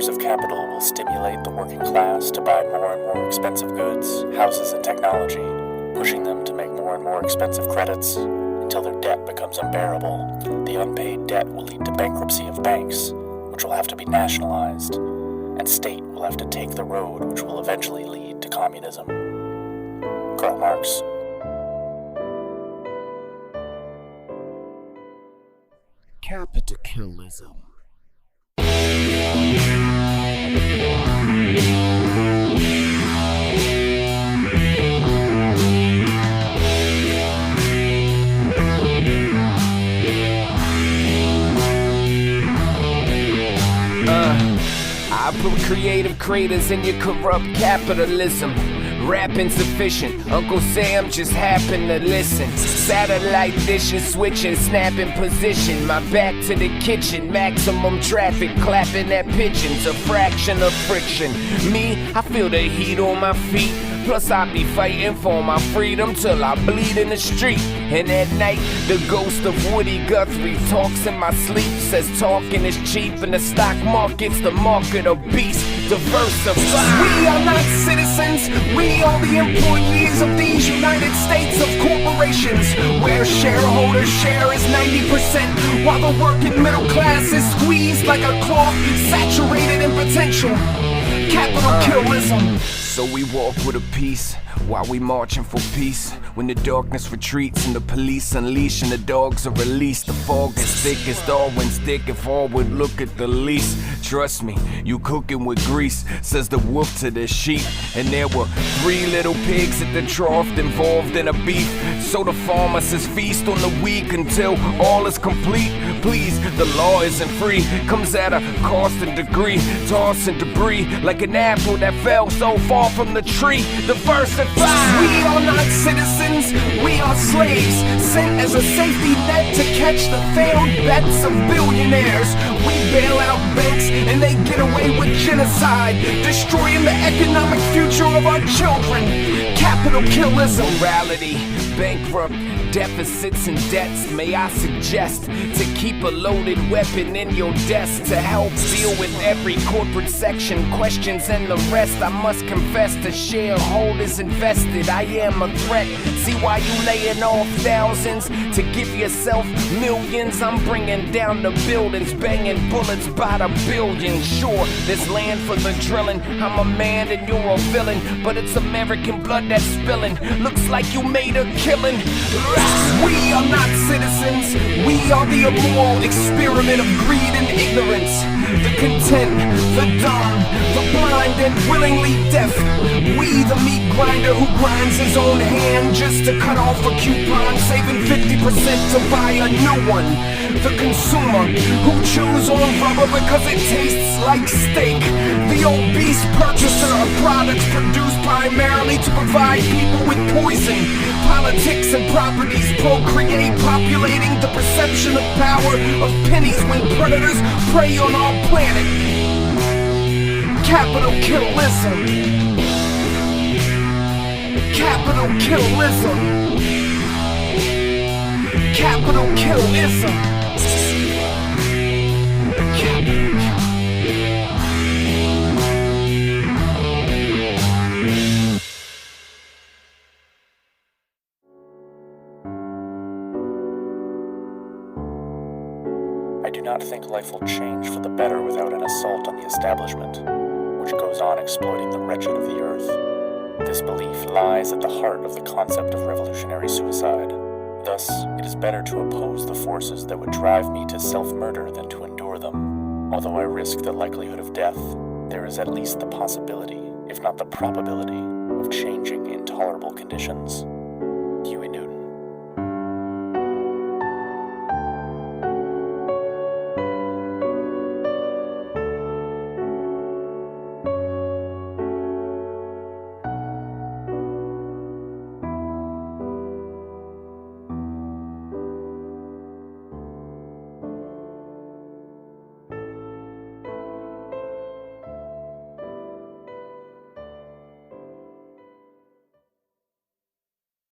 dollars of capital will stimulate the working class to buy more and more expensive goods, houses, and technology, pushing them to make more and more expensive credits until their debt becomes unbearable. The unpaid debt will lead to bankruptcy of banks, which will have to be nationalized, and state will have to take the road which will eventually lead to communism. Karl Marx. CapitiKILLism. I put creative creators in your corrupt capitalism. Rap insufficient, Uncle Sam just happened to listen. Satellite dishes switching, snapping position. My back to the kitchen, maximum traffic, clapping at pigeons. A fraction of friction. Me, I feel the heat on my feet. Plus I be fighting for my freedom till I bleed in the street. And at night, the ghost of Woody Guthrie talks in my sleep. Says talking is cheap and the stock market's the market of beasts. Diversify. We are not citizens, we are the employees of these United States of corporations, where shareholders' share is 90%, while the working middle class is squeezed like a cloth, saturated in potential. CapitiKILLism. So we walk with a peace while we marching for peace. When the darkness retreats and the police unleash and the dogs are released, the fog is thick as Darwin's dick. If all would look at the least, trust me, you cooking with grease, says the wolf to the sheep. And there were 3 little pigs at the trough involved in a beef. So the pharmacist feast on the weak until all is complete. Please, the law isn't free, comes at a cost and degree, tossing debris like an apple that fell so far from the tree. Diversify. We are not citizens, we are slaves, sent as a safety net to catch the failed bets of billionaires. We bail out banks and they get away with genocide, destroying the economic future of our children. CapitiKILLism. Morality, bankrupt, deficits and debts. May I suggest to keep a loaded weapon in your desk to help deal with every corporate section, questions and the rest. I must confess to shareholders invested, I am a threat. See why you laying off thousands to give yourself millions? I'm bringing down the buildings, banging bullets by the billions. Sure, there's land for the drilling. I'm a man and you're a villain, but it's American blood that's spilling. Looks like you made a killing. We are not citizens, we are the immoral experiment of greed and ignorance. The content, the dumb, the blind and willingly deaf. We the meat grinder who grinds his own hand just to cut off a coupon, saving 50% to buy a new one. The consumer who chews on rubber because it tastes like steak. The obese purchaser of products produced primarily to provide people with poison. Politics and properties procreate, populating the perception of power of pennies when predators prey on our planet. CapitiKILLism. CapitiKILLism. CapitiKILLism. I do not think life will change for the better without an assault on the establishment, which goes on exploiting the wretched of the earth. This belief lies at the heart of the concept of revolutionary suicide. Thus, it is better to oppose the forces that would drive me to self-murder than to endure them. Although I risk the likelihood of death, there is at least the possibility, if not the probability, of changing intolerable conditions.